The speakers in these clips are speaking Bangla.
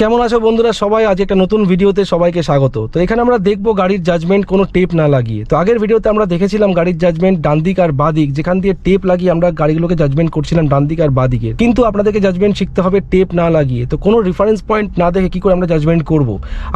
কেমন আছো বন্ধুরা সবাই? আজ একটা নতুন ভিডিওতে সবাইকে স্বাগত। তো এখানে আমরা দেখবো গাড়ির জাজমেন্ট কোনো টেপ না লাগিয়ে। তো আগের ভিডিওতে আমরা দেখেছিলাম গাড়ির জাজমেন্ট ডান দিক আর বাঁ দিক, যেখান দিয়ে টেপ লাগিয়ে আমরা গাড়িগুলোকে জাজমেন্ট করছিলাম ডান দিক আর বাঁ দিকে। কিন্তু আপনাদেরকে জাজমেন্ট শিখতে হবে টেপ না লাগিয়ে। তো কোনো রেফারেন্স পয়েন্ট না দেখে কি করে আমরা জাজমেন্ট করব?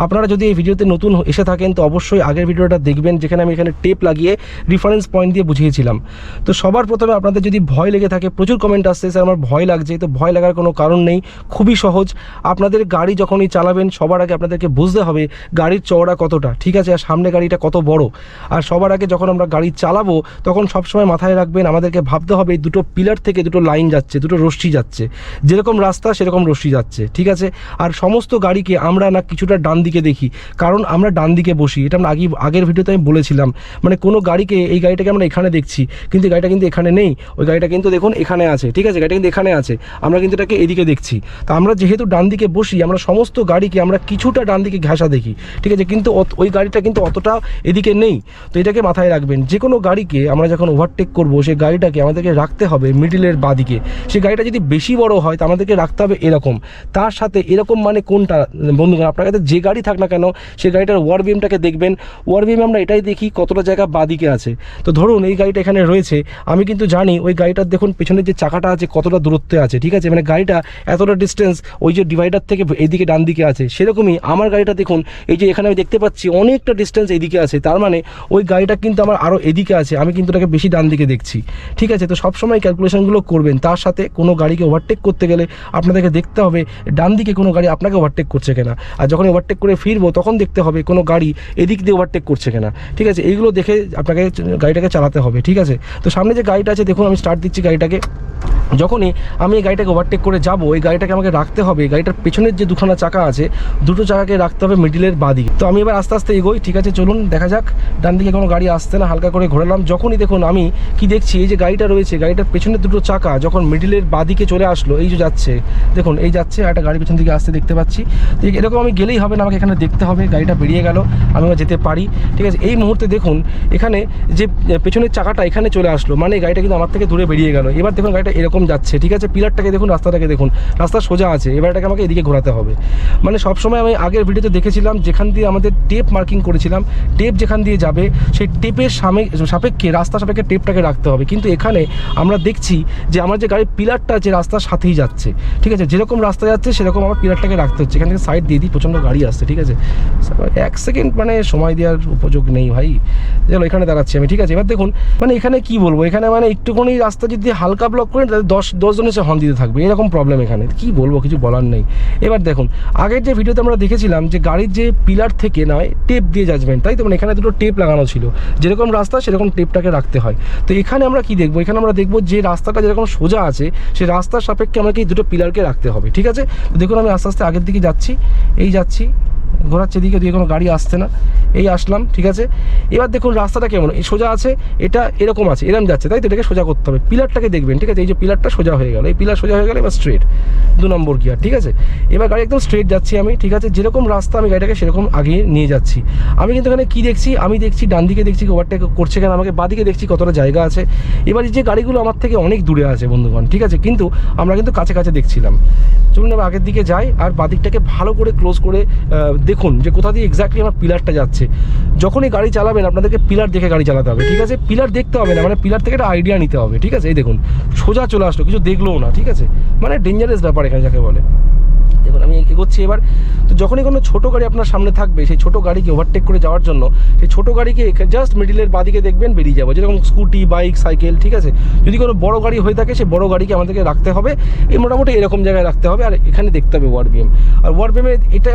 আপনারা যদি এই ভিডিওতে নতুন এসে থাকেন তো অবশ্যই আগের ভিডিওটা দেখবেন, যেখানে আমি এখানে টেপ লাগিয়ে রেফারেন্স পয়েন্ট দিয়ে বুঝিয়েছিলাম। তো সবার প্রথমে আপনাদের যদি ভয় লেগে থাকে, প্রচুর কমেন্ট আসছে স্যার আমার ভয় লাগছে, তো ভয় লাগার কোনো কারণ নেই, খুবই সহজ। আপনাদের গাড়ি যখনই চালাবেন সবার আগে আপনাদেরকে বুঝতে হবে গাড়ির চওড়া কতটা, ঠিক আছে, আর সামনে গাড়িটা কত বড়। আর সবার আগে যখন আমরা গাড়ি চালাবো তখন সবসময় মাথায় রাখবেন আমাদেরকে ভাবতে হবে দুটো পিলার থেকে দুটো লাইন যাচ্ছে, দুটো রশ্মি যাচ্ছে, যেরকম রাস্তা সেরকম রশ্মি যাচ্ছে, ঠিক আছে। আর সমস্ত গাড়িকে আমরা না কিছুটা ডান দিকে দেখি, কারণ আমরা ডান দিকে বসি। এটা আমরা আগের ভিডিওতে আমি বলেছিলাম, মানে কোনো গাড়িকে, এই গাড়িটাকে আমরা এখানে দেখছি কিন্তু গাড়িটা কিন্তু এখানে নেই, ওই গাড়িটা কিন্তু দেখুন এখানে আছে, ঠিক আছে, গাড়িটা কিন্তু এখানে আছে, আমরা কিন্তু এটাকে এদিকে দেখছি। তো আমরা যেহেতু ডান দিকে বসি, আমরা সমস্ত গাড়িকে আমরা কিছুটা ডান দিকে ঘেঁষা দেখি, ঠিক আছে, কিন্তু ওই গাড়িটা কিন্তু অতটা এদিকে নেই। তো এটাকে মাথায় রাখবেন, যে কোনো গাড়িকে আমরা যখন ওভারটেক করবো সেই গাড়িটাকে আমাদেরকে রাখতে হবে মিডিলের বাঁদিকে। সেই গাড়িটা যদি বেশি বড় হয় তো আমাদেরকে রাখতে হবে এরকম, তার সাথে এরকম, মানে কোনটা বন্ধুগণ, আপনার কাছে যে গাড়ি থাক না কেন সেই গাড়িটার ওয়ার বিমটাকে দেখবেন। ওয়ার বিমে আমরা এটাই দেখি কতটা জায়গা বাঁদিকে আছে। তো ধরুন এই গাড়িটা এখানে রয়েছে, আমি কিন্তু জানি ওই গাড়িটার দেখুন পেছনের যে চাকাটা আছে কতটা দূরত্বে আছে, ঠিক আছে, মানে গাড়িটা এতটা ডিস্টেন্স ওই যে ডিভাইডার থেকে এইদিকে ডান দিকে আছে। সেরকমই আমার গাড়িটা দেখুন, এই যে এখানে আমি দেখতে পাচ্ছি অনেকটা ডিস্টেন্স এদিকে আছে, তার মানে ওই গাড়িটা কিন্তু আমার আরও এদিকে আছে, আমি কিন্তু ওটাকে বেশি ডান দিকে দেখছি, ঠিক আছে। তো সবসময় ক্যালকুলেশনগুলো করবেন। তার সাথে কোনো গাড়িকে ওভারটেক করতে গেলে আপনাদেরকে দেখতে হবে ডান দিকে কোনো গাড়ি আপনাকে ওভারটেক করছে কিনা, আর যখন ওভারটেক করে ফিরবো তখন দেখতে হবে কোনো গাড়ি এদিক দিয়ে ওভারটেক করছে কিনা, ঠিক আছে। এইগুলো দেখে আপনাকে গাড়িটাকে চালাতে হবে, ঠিক আছে। তো সামনে যে গাড়িটা আছে দেখুন, আমি স্টার্ট দিচ্ছি গাড়িটাকে। যখনই আমি এই গাড়িটাকে ওভারটেক করে যাব, এই গাড়িটাকে আমাকে রাখতে হবে, গাড়িটার পেছনের যে দুখানা চাকা আছে দুটো চাকাকে রাখতে হবে মিডিলের বাঁদিকে। তো আমি এবার আস্তে আস্তে এগোই, ঠিক আছে, চলুন দেখা যাক। ডান দিকে কোনো গাড়ি আসছে না, হালকা করে ঘোরালাম। যখনই দেখুন আমি কি দেখছি, এই যে গাড়িটা রয়েছে গাড়িটার পেছনের দুটো চাকা যখন মিডিলের বাঁদিকে চলে আসলো, এই যে যাচ্ছে দেখুন, এই যাচ্ছে, একটা গাড়ি পেছন দিকে আসতে দেখতে পাচ্ছি। তো এরকম আমি গেলেই হবে না, আমাকে এখানে দেখতে হবে গাড়িটা বেরিয়ে গেল, আমি যেতে পারি, ঠিক আছে। এই মুহূর্তে দেখুন এখানে যে পেছনের চাকাটা এখানে চলে আসলো, মানে গাড়িটা কিন্তু আমার থেকে দূরে বেরিয়ে গেল। এবার দেখুন গাড়িটা এরকম যাচ্ছে, ঠিক আছে, পিলারটাকে দেখুন, রাস্তাটাকে দেখুন, রাস্তা সোজা আছে, এবার এটাকে আমাকে এদিকে ঘোরাতে হবে। মানে সবসময় আমি আগের ভিডিওতে দেখেছিলাম যেখান দিয়ে আমাদের টেপ মার্কিং করেছিলাম, টেপ যেখান দিয়ে যাবে সেই টেপের সাপেক্ষে, রাস্তা সাপেক্ষে টেপটাকে রাখতে হবে। কিন্তু এখানে আমরা দেখছি যে আমার যে গাড়ির পিলারটা আছে রাস্তার সাথেই যাচ্ছে, ঠিক আছে, যেরকম রাস্তা যাচ্ছে সেরকম আমার পিলারটাকে রাখতে হচ্ছে। এখান থেকে সাইড দিয়ে দিই, প্রচণ্ড গাড়ি আসছে, ঠিক আছে, 1 সেকেন্ড মানে সময় দেওয়ার উপযোগ নেই ভাই। চলো এখানে দাঁড়াচ্ছি আমি, ঠিক আছে। এবার দেখুন মানে এখানে কি বলবো, এখানে মানে একটুখানি রাস্তা যদি হালকা ব্লক করেন তাহলে 10 জন এসে হর্ন দিতে থাকবে, এরকম প্রবলেম এখানে, কি বলবো, কিছু বলার নেই। এবার দেখুন আগের যে ভিডিওতে আমরা দেখেছিলাম যে গাড়ির যে পিলার থেকে নয় টেপ দিয়ে জাজমেন্ট, তাই তো, মানে এখানে দুটো টেপ লাগানো ছিল, যেরকম রাস্তা সেরকম টেপটাকে রাখতে হয়। তো এখানে আমরা কি দেখবো, এখানে আমরা দেখবো যে রাস্তাটা যেরকম সোজা আছে সেই রাস্তার সাপেক্ষে আমাকে এই দুটো পিলারকে রাখতে হবে, ঠিক আছে। তো দেখুন আমি আস্তে আস্তে আগের দিকে যাচ্ছি, এই যাচ্ছি, ঘোরাচ্ছে দিকে দিয়ে কোনো গাড়ি আসছে না, এই আসলাম, ঠিক আছে। এবার দেখুন রাস্তাটা কেমন, এই সোজা আছে, এটা এরকম আছে, এরকম যাচ্ছে, তাই তো, এটাকে সোজা করতে হবে। পিলারটাকে দেখবেন, ঠিক আছে, এই যে পিলারটা সোজা হয়ে গেল, এই পিলার সোজা হয়ে গেল, এবার স্ট্রেট 2 নম্বর গিয়ার, ঠিক আছে। এবার গাড়ি একদম স্ট্রেট যাচ্ছি আমি, ঠিক আছে, যেরকম রাস্তা আমি গাড়িটাকে সেরকম আগিয়ে নিয়ে যাচ্ছি। আমি কিন্তু এখানে কী দেখছি, আমি দেখছি ডান দিকে দেখছি ওভারটেক করছে কেন আমাকে, বাঁদিকে দেখছি কতটা জায়গা আছে। এবার যে গাড়িগুলো আমার থেকে অনেক দূরে আছে বন্ধুগণ, ঠিক আছে, কিন্তু আমরা কিন্তু কাছে কাছে দেখছিলাম। চলুন এবার আগের দিকে যাই, আর বাঁদিকটাকে ভালো করে ক্লোজ করে দেখুন যে কোথা দিয়ে এক্স্যাক্টলি আমার পিলারটা যাচ্ছে। যখনই গাড়ি চালাবেন আপনাদেরকে পিলার দেখে গাড়ি চালাতে হবে, ঠিক আছে, পিলার দেখতে হবে না, মানে পিলার থেকে একটা আইডিয়া নিতে হবে, ঠিক আছে। এই দেখুন সোজা চলে আসলো, কিছু দেখলোও না, ঠিক আছে, মানে ডেঞ্জারাস ব্যাপার এখানে যাকে বলে। দেখুন আমি এগোচ্ছি এবার। তো যখনই কোনো ছোটো গাড়ি আপনার সামনে থাকবে সেই ছোটো গাড়িকে ওভারটেক করে যাওয়ার জন্য সেই ছোটো গাড়িকে জাস্ট মিডিলের বাঁদিকে দেখবেন বেরিয়ে যাবো, যেরকম স্কুটি, বাইক, সাইকেল, ঠিক আছে। যদি কোনো বড় গাড়ি হয়ে থাকে সেই বড় গাড়িকে আমাদেরকে রাখতে হবে এই মোটামুটি এরকম জায়গায় রাখতে হবে। আর এখানে দেখতে হবে ওয়ার বিএম, আর ওয়ার বিএমে এটা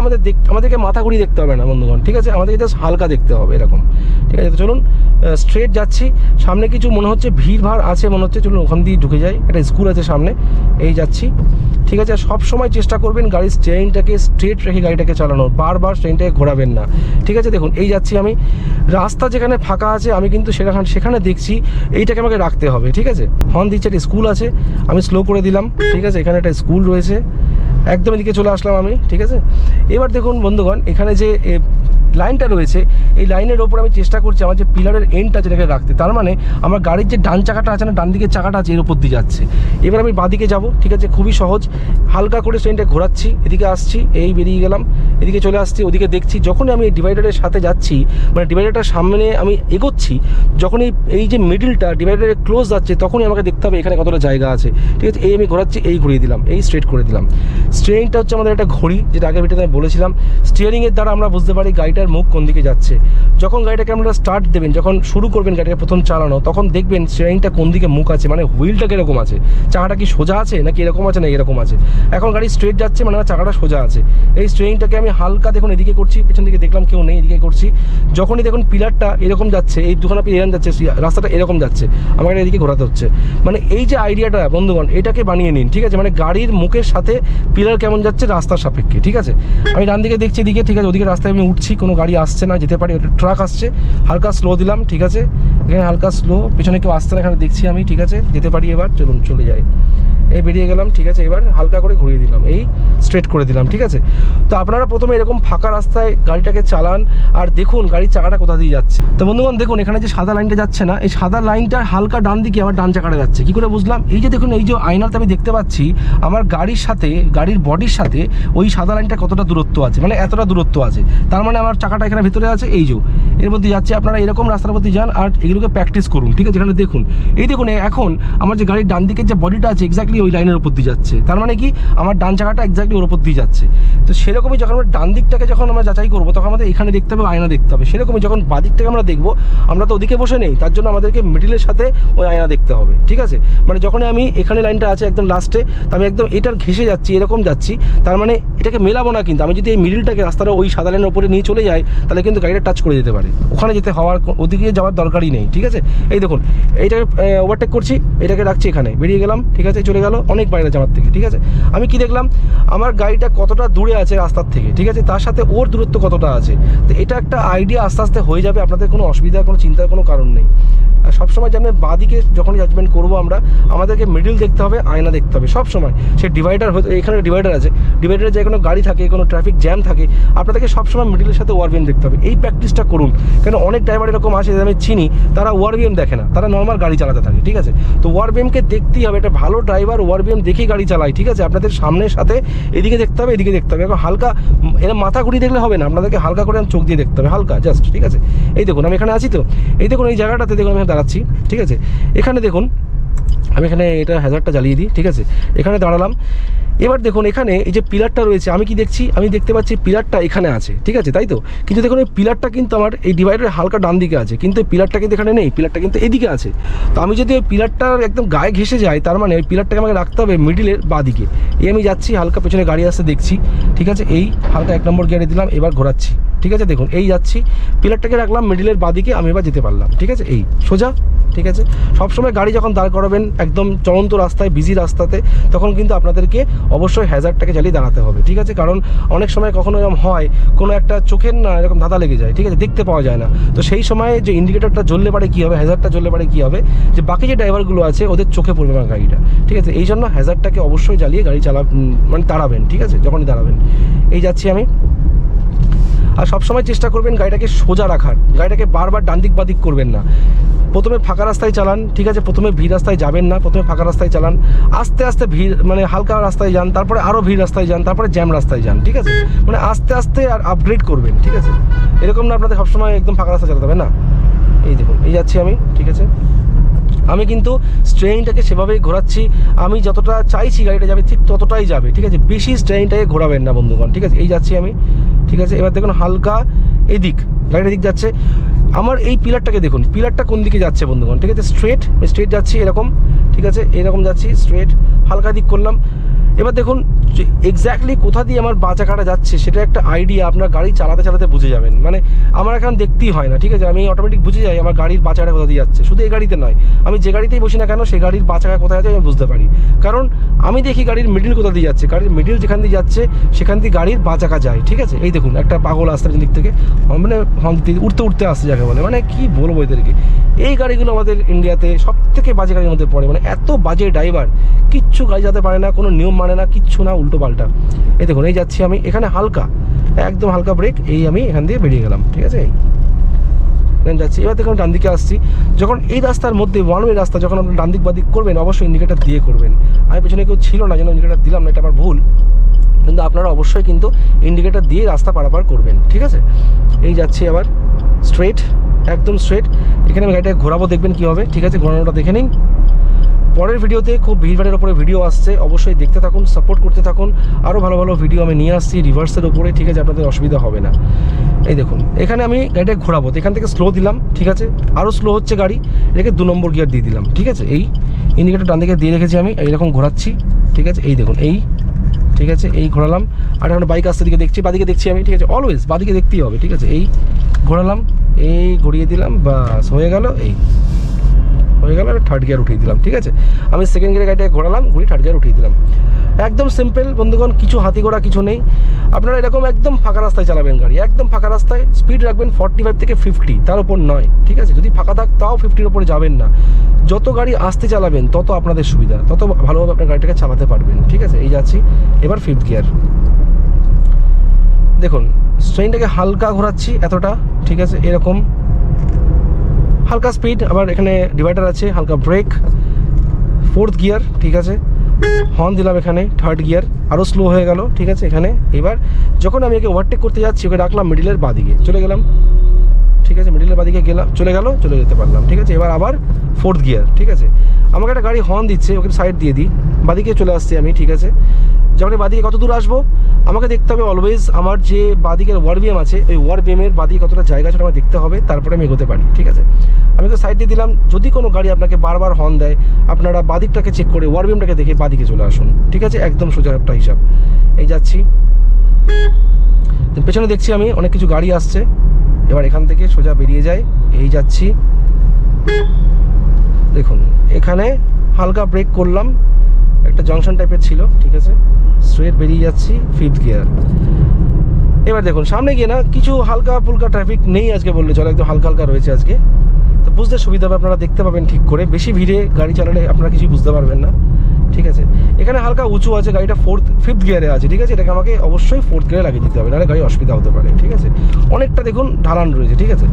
আমাদেরকে মাথা ঘুরিয়ে দেখতে হবে না বন্ধুগণ, ঠিক আছে, আমাদেরকে জাস্ট হালকা দেখতে হবে এরকম, ঠিক আছে। তো চলুন স্ট্রেট যাচ্ছি, সামনে কিছু মনে হচ্ছে ভিড় ভাড় আছে মনে হচ্ছে, চলুন ওখান দিয়ে ঢুকে যাই, একটা স্কুল আছে সামনে, এই যাচ্ছি, ঠিক আছে। সব সময় চেষ্টা করবেন গাড়ির স্টিয়ারিংটাকে স্ট্রেট রেখে গাড়িটাকে চালানোর, বারবার স্টিয়ারিংটাকে ঘোরাবেন না, ঠিক আছে। দেখুন এই যাচ্ছি আমি, রাস্তা যেখানে ফাঁকা আছে আমি কিন্তু সেখানে দেখছি এইটাকে আমাকে রাখতে হবে, ঠিক আছে। হর্ন দিচ্ছে, একটা স্কুল আছে, আমি স্লো করে দিলাম, ঠিক আছে, এখানে একটা স্কুল রয়েছে, একদম এদিকে চলে আসলাম আমি, ঠিক আছে। এবার দেখুন বন্ধুগণ এখানে যে লাইনটা রয়েছে এই লাইনের ওপর আমি চেষ্টা করছি আমার যে পিলারের এন্ডটা যেটাকে রাখতে, তার মানে আমার গাড়ির যে ডান চাকাটা আছে না, ডান দিকের চাকাটা আছে এর উপর দিয়ে যাচ্ছে। এবার আমি বাঁদিকে যাব, ঠিক আছে, খুবই সহজ। হালকা করে ট্রেনটা ঘোরাচ্ছি, এদিকে আসছি, এই বেরিয়ে গেলাম, এদিকে চলে আসছি, ওদিকে দেখছি। যখনই আমি এই ডিভাইডারের সাথে যাচ্ছি, মানে ডিভাইডারটার সামনে আমি এগোচ্ছি, যখন এই যে মিডিলটা ডিভাইডারের ক্লোজ যাচ্ছে, তখনই আমাকে দেখতে হবে এখানে কতটা জায়গা আছে, ঠিক আছে। এই আমি ঘোরাচ্ছি, এই ঘুরিয়ে দিলাম, এই স্ট্রেট করে দিলাম। স্টিয়ারিংটা হচ্ছে আমাদের একটা ঘড়ি, যেটা আগের ভিডিওতে আমি বলেছিলাম। স্টিয়ারিংয়ের দ্বারা আমরা বুঝতে পারি গাড়িটার মুখ কোন দিকে যাচ্ছে। যখন গাড়িটাকে আমরা স্টার্ট দেবেন, যখন শুরু করবেন গাড়িটা প্রথম চালানো, তখন দেখবেন স্টিয়ারিংটা কোন দিকে মুখ আছে, মানে হুইলটা কীরকম আছে, চাকাটা কি সোজা আছে নাকি এরকম আছে না এরকম আছে। এখন গাড়ি স্ট্রেট যাচ্ছে মানে আমার চাকাটা সোজা আছে। এই স্টিয়ারিংটাকে আমি হালকা দেখুন এদিকে করছি, পেছন দিকে দেখলাম কেউ নেই, এদিকে করছি। যখনই দেখুন পিলারটা এরকম যাচ্ছে, এই দুখানা এরকম যাচ্ছে, রাস্তাটা এরকম যাচ্ছে, আমাকে এদিকে ঘোরাতে হচ্ছে। মানে এই যে আইডিয়াটা বন্ধুগণ, এটাকে বানিয়ে নিন, ঠিক আছে। মানে গাড়ির মুখের সাথে পিলার কেমন যাচ্ছে রাস্তার সাপেক্ষে, ঠিক আছে। আমি ডান দিকে দেখছি এদিকে, ঠিক আছে, ওদিকে রাস্তায় আমি উঠছি, কোনো গাড়ি আসছে না, যেতে পারি, ট্রাক আসছে, হালকা স্লো দিলাম, ঠিক আছে, এখানে হালকা স্লো, পেছনে কেউ আসছে না, এখানে দেখছি আমি, ঠিক আছে, যেতে পারি। এবার চলুন চলে যাই, এই বেরিয়ে গেলাম, ঠিক আছে। এবার হালকা করে ঘুরিয়ে দিলাম, এই স্ট্রেট করে দিলাম, ঠিক আছে। তো আপনারা প্রথমে এরকম ফাঁকা রাস্তায় গাড়িটাকে চালান আর দেখুন গাড়ির চাকাটা কোথা দিয়ে যাচ্ছে। তো বন্ধুগণ দেখুন এখানে যে সাদা লাইনটা যাচ্ছে না, এই সাদা লাইনটার হালকা ডান দিকে আমার ডান চাকাটা যাচ্ছে। কী করে বুঝলাম? এই যে দেখুন, এই যে আয়নাতে আমি দেখতে পাচ্ছি আমার গাড়ির সাথে, গাড়ির বডির সাথে ওই সাদা লাইনটা কতটা দূরত্ব আছে, মানে এতটা দূরত্ব আছে। তার মানে আমার চাকাটা এখানে ভিতরে আছে, এই যে এর মধ্যে যাচ্ছে। আপনারা এরকম রাস্তার মধ্যে যান আর এগুলোকে প্র্যাকটিস করুন, ঠিক আছে। এখানে দেখুন, এই দেখুন এখন আমার যে গাড়ির ডান দিকের যে বডিটা আছে এক্স্যাক্টলি ওই লাইনের উপর দিয়ে যাচ্ছে। তার মানে কি আমার ডান চাকাটা এক্স্যাক্টলি ওর উপর দিয়ে যাচ্ছে। তো সেরকমই যখন আমরা ডান দিকটাকে যখন আমরা যাচাই করবো, তখন আমাদের এখানে দেখতে হবে, আয়না দেখতে হবে। সেরকমই যখন বাঁ দিকটাকে আমরা দেখবো, আমরা তো ওদিকে বসে নেই, তার জন্য আমাদেরকে মিডিলের সাথে ওই আয়না দেখতে হবে, ঠিক আছে। মানে যখন আমি এখানে লাইনটা আছে একদম লাস্টে, আমি একদম এটার ঘেসে যাচ্ছি, এরকম যাচ্ছি, তার মানে এটাকে মেলাবো না। কিন্তু আমি যদি এই মিডিলটাকে রাস্তাটা ওই সাদা লাইনের উপরে নিয়ে চলে যাই, তাহলে কিন্তু গাড়িটা টাচ করে যেতে পারে, ওখানে যেতে হওয়ার, ওদিকে যাওয়ার দরকারই নেই, ঠিক আছে। এই দেখুন এইটাকে ওভারটেক করছি, এটাকে রাখছি এখানে, বেরিয়ে গেলাম, ঠিক আছে, চলে গেল, অনেক বাইরে আছে আমার থেকে, ঠিক আছে। আমি কি দেখলাম, আমার গাড়িটা কতটা দূরে আছে রাস্তার থেকে, ঠিক আছে, তার সাথে ওর দূরত্ব কতটা আছে। তো এটা একটা আইডিয়া আস্তে আস্তে হয়ে যাবে, আপনাদের কোনো অসুবিধা, কোনো চিন্তার কোনো কারণ নেই। আর সবসময় জানবেন বাঁদিকে যখন জাজমেন্ট করবো আমরা, আমাদেরকে মিডিল দেখতে হবে, আয়না দেখতে হবে সবসময়। সে ডিভাইডার হয়তো, এখানে ডিভাইডার আছে, ডিভাইডারে যে কোনো গাড়ি থাকে, কোনো ট্রাফিক জ্যাম থাকে, আপনাদেরকে সবসময় মিডিলের সাথে ওয়ারবিএম দেখতে হবে। এই প্র্যাকটিসটা করুন, কেন অনেক ড্রাইভার এরকম আছে আমি চিনি, তারা ওয়ারবিএম দেখে না, তারা নর্মাল গাড়ি চালাতে থাকে, ঠিক আছে। তো ওয়ারবিএমকে দেখতেই হবে, একটা ভালো ড্রাইভার ওয়ারবিএম দেখেই গাড়ি চালায়, ঠিক আছে। আপনাদের সামনের সাথে এদিকে দেখতে হবে, এদিকে দেখতে হবে, এখন হালকা এরা মাথা ঘুরিয়ে দেখলে হবে না, আপনাদেরকে হালকা করে চোখ দিয়ে দেখতে হবে, হালকা জাস্ট, ঠিক আছে। এই দেখুন আমি এখানে আছি, তো এই দেখুন এই জায়গাটাতে দেখুন আমি দাঁড়াচ্ছি, ঠিক আছে। এখানে দেখুন আমি এখানে এটা হ্যাজারটা জ্বালিয়ে দিই, ঠিক আছে, এখানে দাঁড়ালাম। এবার দেখুন এখানে এই যে পিলারটা রয়েছে, আমি কি দেখছি, আমি দেখতে পাচ্ছি পিলারটা এখানে আছে, ঠিক আছে, তাই তো। কিন্তু দেখুন এই পিলারটা কিন্তু আমার এই ডিভাইডারের হালকা ডান দিকে আছে, কিন্তু এই পিলারটা কিন্তু এখানে নেই, পিলারটা কিন্তু এদিকে আছে। তো আমি যদি ওই পিলারটার একদম গায়ে ঘেসে যাই, তার মানে ওই পিলারটাকে আমাকে রাখতে হবে মিডিলের বাঁ দিকে। এই আমি যাচ্ছি, হালকা পেছনে গাড়ি আসতে দেখছি, ঠিক আছে, এই হালকা 1 নম্বর গিয়ারে দিলাম, এবার ঘোরাচ্ছি, ঠিক আছে। দেখুন এই যাচ্ছি, পিলারটাকে রাখলাম মিডিলের বাঁ দিকে, আমি এবার যেতে পারলাম, ঠিক আছে, এই সোজা, ঠিক আছে। সবসময় গাড়ি যখন দাঁড় করাবেন একদম চলন্ত রাস্তায়, বিজি রাস্তাতে, তখন কিন্তু আপনাদেরকে অবশ্যই হ্যাজারটাকে জ্বালিয়ে দাঁড়াতে হবে, ঠিক আছে। কারণ অনেক সময় কখনো এরকম হয়, কোনো একটা চোখের না এরকম ধাঁধা লেগে যায়, ঠিক আছে, দেখতে পাওয়া যায় না। তো সেই সময় যে ইন্ডিকেটরটা জ্বললে পারে কী হবে, হ্যাজারটা জ্বললে পারে কী হবে, যে বাকি যে ড্রাইভারগুলো আছে ওদের চোখে পড়বে না গাড়িটা, ঠিক আছে। এই জন্য হ্যাজারটাকে অবশ্যই জ্বালিয়ে গাড়ি মানে দাঁড়াবেন, ঠিক আছে, যখনই দাঁড়াবেন। এই যাচ্ছি আমি। আর সবসময় চেষ্টা করবেন গাড়িটাকে সোজা রাখার, গাড়িটাকে বারবার ডান দিক বাদিক করবেন না। প্রথমে ফাঁকা রাস্তায় চালান, ঠিক আছে, প্রথমে ভিড় রাস্তায় যাবেন না, প্রথমে ফাঁকা রাস্তায় চালান, আস্তে আস্তে ভিড় মানে হালকা রাস্তায় যান, তারপরে আরও ভিড় রাস্তায় যান, তারপরে জ্যাম রাস্তায় যান, ঠিক আছে। মানে আস্তে আস্তে আর আপগ্রেড করবেন, ঠিক আছে। এরকম না আপনাদের সবসময় একদম ফাঁকা রাস্তায় চালাতে হবে না। এই দেখুন এই যাচ্ছি আমি, ঠিক আছে। আমি কিন্তু স্ট্রেইনটাকে সেভাবেই ঘোরাচ্ছি, আমি যতটা চাইছি গাড়িটা যাবে ঠিক ততটাই যাবে, ঠিক আছে। বেশি স্ট্রেইনটাকে ঘোরাবেন না বন্ধুগণ, ঠিক আছে। এই যাচ্ছি আমি, ঠিক আছে। এবার দেখুন হালকা এদিক, গাড়িটা দিক যাচ্ছে। আমার এই পিলারটাকে দেখুন, পিলারটা কোন দিকে যাচ্ছে বন্ধুগণ, ঠিক আছে। স্ট্রেট যাচ্ছি এরকম, ঠিক আছে, এরকম যাচ্ছি স্ট্রেট, হালকা দিক করলাম। এবার দেখুন এক্স্যাক্টলি কোথা দিয়ে আমার বাঁ চাকাটা যাচ্ছে সেটা একটা আইডিয়া আপনার গাড়ি চালাতে চালাতে বুঝে যাবেন। মানে আমার এখন দেখতেই হয় না, ঠিক আছে, আমি অটোমেটিক বুঝে যাই আমার গাড়ির বাঁ চাকাটা কোথা দিয়ে যাচ্ছে। শুধু এই গাড়িতে নয়, আমি যে গাড়িতেই বসি না কেন সেই গাড়ির বাঁ চাকা কোথায় আছে আমি বুঝতে পারি, কারণ আমি দেখি গাড়ির মিডিল কোথা দিয়ে যাচ্ছে, গাড়ির মিডিল যেখান দিয়ে যাচ্ছে সেখান দিয়ে গাড়ির বাঁ চাকা যায়, ঠিক আছে। এই দেখুন একটা পাগল আসতে দিক থেকে, মানে উঠতে উঠতে আসছে যাকে বলে, মানে কি বলবো এদেরকে। এই গাড়িগুলো আমাদের ইন্ডিয়াতে সব থেকে বাজে গাড়ির মধ্যে পড়ে, মানে এত বাজে ড্রাইভার, কিচ্ছু গাড়ি যেতে পারে না, কোনো নিয়ম মানে না, কিচ্ছু না, উল্টো পাল্টা। এই দেখুন এই যাচ্ছি আমি, এখানে হালকা একদম হালকা ব্রেক, এই আমি এখান দিয়ে বেরিয়ে গেলাম, ঠিক আছে। এই যাচ্ছি, এবার দেখুন ডান দিকে আসছি। যখন এই রাস্তার মধ্যে ওয়ান ওয়ে রাস্তা, যখন আপনি ডান দিক বাদিক করবেন অবশ্যই ইন্ডিকেটার দিয়ে করবেন। আমি পেছনে কেউ ছিল না, যেন ইন্ডিকেটার দিলাম না, এটা আমার ভুল, কিন্তু আপনারা অবশ্যই কিন্তু ইন্ডিকেটার দিয়ে রাস্তা পারাপার করবেন, ঠিক আছে। এই যাচ্ছি আবার স্ট্রেট, একদম স্ট্রেট। এখানে আমি গাড়িটাকে ঘোরাবো, দেখবেন কী হবে, ঠিক আছে। ঘোরানোটা দেখে নিন। পরের ভিডিওতে খুব ভিড়ভাড়ের ওপরে ভিডিও আসছে, অবশ্যই দেখতে থাকুন, সাপোর্ট করতে থাকুন। আরও ভালো ভালো ভিডিও আমি নিয়ে আসছি রিভার্সের ওপরে, ঠিক আছে, আপনাদের অসুবিধা হবে না। এই দেখুন এখানে আমি গাড়িটাকে ঘোরাবো, তো এখান থেকে স্লো দিলাম, ঠিক আছে, আরও স্লো হচ্ছে গাড়ি, এটাকে 2 নম্বর গিয়ার দিয়ে দিলাম, ঠিক আছে। এই ইন্ডিকেটার ডান দিকে দিয়ে রেখেছি আমি, এইরকম ঘোরাচ্ছি, ঠিক আছে। এই দেখুন এই, ঠিক আছে, এই ঘোরালাম। আর এখন বাইক আসতে দিকে দেখছি, বাদিকে দেখছি আমি, ঠিক আছে, অলওয়েজ বাদিকে দেখতেই হবে, ঠিক আছে। এই ঘোরালাম, এই ঘুরিয়ে দিলাম, বাস হয়ে গেল, এই হয়ে গেল। থার্ড গিয়ার উঠিয়ে দিলাম, ঠিক আছে। আমি সেকেন্ড গিয়ারে গাড়িটাকে ঘোরালাম, ঘুরিয়ে থার্ড গিয়ার উঠিয়ে দিলাম। একদম সিম্পল বন্ধুগণ, কিছু হাতি ঘোড়া কিছু নেই। আপনারা এরকম একদম ফাঁকা রাস্তায় চালাবেন গাড়ি, একদম ফাঁকা রাস্তায় স্পিড রাখবেন 45 থেকে 50, তার উপর নয়, ঠিক আছে। যদি ফাঁকা থাক তাও 50-র উপরে যাবেন না। যত গাড়ি আসতে চালাবেন তত আপনাদের সুবিধা, তত ভালোভাবে আপনার গাড়িটাকে চালাতে পারবেন, ঠিক আছে। এই যাচ্ছি এবার 5th গিয়ার। দেখুন স্ট্রেনটাকে হালকা ঘোরাচ্ছি এতটা, ঠিক আছে, এরকম হালকা স্পিড। আবার এখানে ডিভাইডার আছে, হালকা ব্রেক, 4th গিয়ার, ঠিক আছে। হর্ন দিলাম এখানে, 3rd গিয়ার, আরও স্লো হয়ে গেল, ঠিক আছে। এখানে এবার যখন আমি একে ওভারটেক করতে যাচ্ছি, ওকে রাখলাম মিডিলের বাদিকে, চলে গেলাম, ঠিক আছে। মিডিলের বাদিকে গেলাম, চলে যেতে পারলাম, ঠিক আছে। এবার আবার 4th গিয়ার, ঠিক আছে। আমাকে একটা গাড়ি হর্ন দিচ্ছে, ওকে সাইড দিয়ে দিই, বাদিকে চলে আসছি আমি, ঠিক আছে। যখন বাদিকে কত দূর আসবো আমাকে দেখতে হবে অলওয়েজ, আমার যে বাদিকের ওয়ার বিএম আছে ওই ওয়ার বিএমের বাদিকে কতটা জায়গা সেটা আমার দেখতে হবে, তারপরে আমি এগোতে পারি, ঠিক আছে। আমি তো সাইড দিয়ে দিলাম। যদি কোনো গাড়ি আপনাকে বারবার হর্ন দেয়, আপনারা বাদিকটাকে চেক করে ওয়ার বিএমটাকে দেখে বাদিকে চলে আসুন, ঠিক আছে, একদম সোজা একটা হিসাব। এই যাচ্ছি, পেছনে দেখছি আমি অনেক কিছু গাড়ি আসছে, এবার এখান থেকে সোজা বেরিয়ে যায়। এই যাচ্ছি, দেখুন এখানে হালকা ব্রেক করলাম, একটা জংশন টাইপের ছিল, ঠিক আছে। স্ট্রেট বেরিয়ে যাচ্ছি, 5th গিয়ার। এবার দেখুন সামনে গিয়ে না কিছু হালকা ফুলকা ট্রাফিক নেই আজকে বললে চলে, একদম হালকা হালকা রয়েছে আজকে, তো বুঝতে সুবিধা হবে, আপনারা দেখতে পাবেন ঠিক করে। বেশি ভিড়ে গাড়ি চালালে আপনারা কিছুই বুঝতে পারবেন না, ঠিক আছে। এখানে হালকা উঁচু আছে, গাড়িটা 5th গিয়ারে আছে, ঠিক আছে। এটাকে আমাকে অবশ্যই 4th গিয়ারে লাগিয়ে দিতে হবে, নাহলে গাড়ি অসুবিধা হতে পারে, ঠিক আছে। অনেকটা দেখুন ঢালান রয়েছে, ঠিক আছে।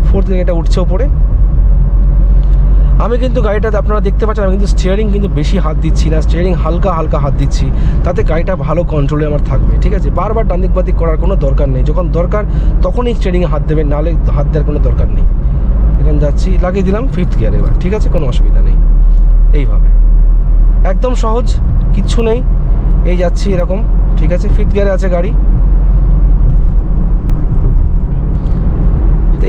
4th গিয়ারটা উঠছে ওপরে। আমি কিন্তু গাড়িটাতে আপনারা দেখতে পাচ্ছেন আমি কিন্তু স্টিয়ারিং কিন্তু বেশি হাত দিচ্ছি না, স্টিয়ারিং হালকা হালকা হাত দিচ্ছি, তাতে গাড়িটা ভালো কন্ট্রোলে আমার থাকবে, ঠিক আছে। বারবার ডান দিক বাদিক করার কোনো দরকার নেই, যখন দরকার তখনই স্টিয়ারিংয়ে হাত দেবেন, নাহলে হাত দেওয়ার কোনো দরকার নেই। এখানে যাচ্ছি, লাগিয়ে দিলাম 5th গিয়ার এবার, ঠিক আছে, কোনো অসুবিধা নেই। এইভাবে একদম সহজ, কিচ্ছু নেই। এই যাচ্ছি এরকম, ঠিক আছে। 5th গিয়ারে আছে গাড়ি।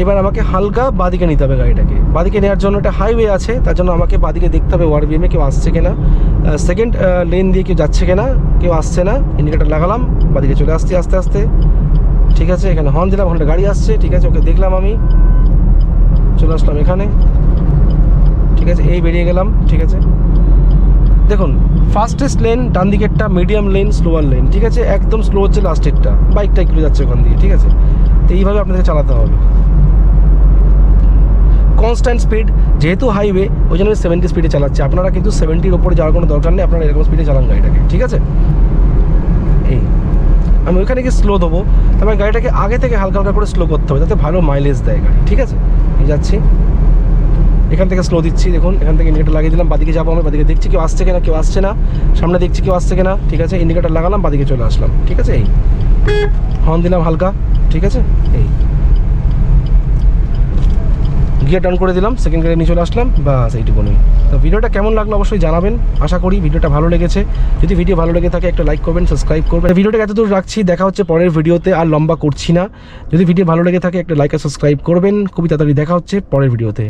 এবার আমাকে হালকা বাদিকে নিতে হবে গাড়িটাকে। বাদিকে নেওয়ার জন্য একটা হাইওয়ে আছে, তার জন্য আমাকে বাদিকে দেখতে হবে ওয়ার বিএমে কেউ আসছে কিনা, সেকেন্ড লেন দিয়ে কেউ যাচ্ছে কিনা, কেউ আসছে না। ইন্ডিকেটার লাগালাম, বাদিকে চলে আসছি আস্তে আস্তে, ঠিক আছে। এখানে হর্ন দিলাম, ওখানে গাড়ি আসছে, ঠিক আছে, ওকে দেখলাম, আমি চলে আসলাম এখানে, ঠিক আছে। এই বেরিয়ে গেলাম, ঠিক আছে। দেখুন ফাস্টেস্ট লেন ডান দিকেরটা, মিডিয়াম লেন, স্লোয়ার লেন, ঠিক আছে। একদম স্লো হচ্ছে লাস্টেরটা, বাইকটা একটু যাচ্ছে ওখান দিয়ে, ঠিক আছে। তো এইভাবে আপনাদের চালাতে হবে, কনস্ট্যান্ট স্পিড, যেহেতু হাইওয়ে ওই জন্য 70 স্পিডে চালাচ্ছে। আপনারা কিন্তু 70-র ওপরে যাওয়ার কোনো দরকার নেই, আপনারা এরকম স্পিডে চালান গাড়িটাকে, ঠিক আছে। এই আমি ওইখানে গিয়ে স্লো দেবো, আমার গাড়িটাকে আগে থেকে হালকা হালকা করে স্লো করতে হবে, যাতে ভালো মাইলেজ দেয় গাড়ি, ঠিক আছে। এই যাচ্ছি, এখান থেকে স্লো দিচ্ছি, দেখুন এখান থেকে ইন্ডিকেটার লাগিয়ে দিলাম, বাদিকে যাবো আমি, বাদিকে দেখছি কেউ আসছে কিনা, কেউ আসছে না। সামনে দেখছি কেউ আসছে কিনা, ঠিক আছে। ইন্ডিকেটার লাগালাম, বাদিকে চলে আসলাম, ঠিক আছে। এই হর্ন দিলাম হালকা, ঠিক আছে। এই গিয়ার ডাউন করে দিলাম, সেকেন্ড গিয়ারে নিয়ে চলে আসলাম, বাস এইটুকুনি। তো ভিডিওটা কেমন লাগলো অবশ্যই জানাবেন, আশা করি ভিডিওটা ভালো লেগেছে। যদি ভিডিও ভালো লেগে থাকে একটা লাইক করবেন, সাবস্ক্রাইব করবেন। ভিডিওটা এতদূর রাখছি, দেখা হচ্ছে পরের ভিডিওতে, আর লম্বা করছি না। যদি ভিডিও ভালো লেগে থাকে একটা লাইক আর সাবস্ক্রাইব করবেন। খুবই তাড়াতাড়ি দেখা হচ্ছে পরের ভিডিওতে।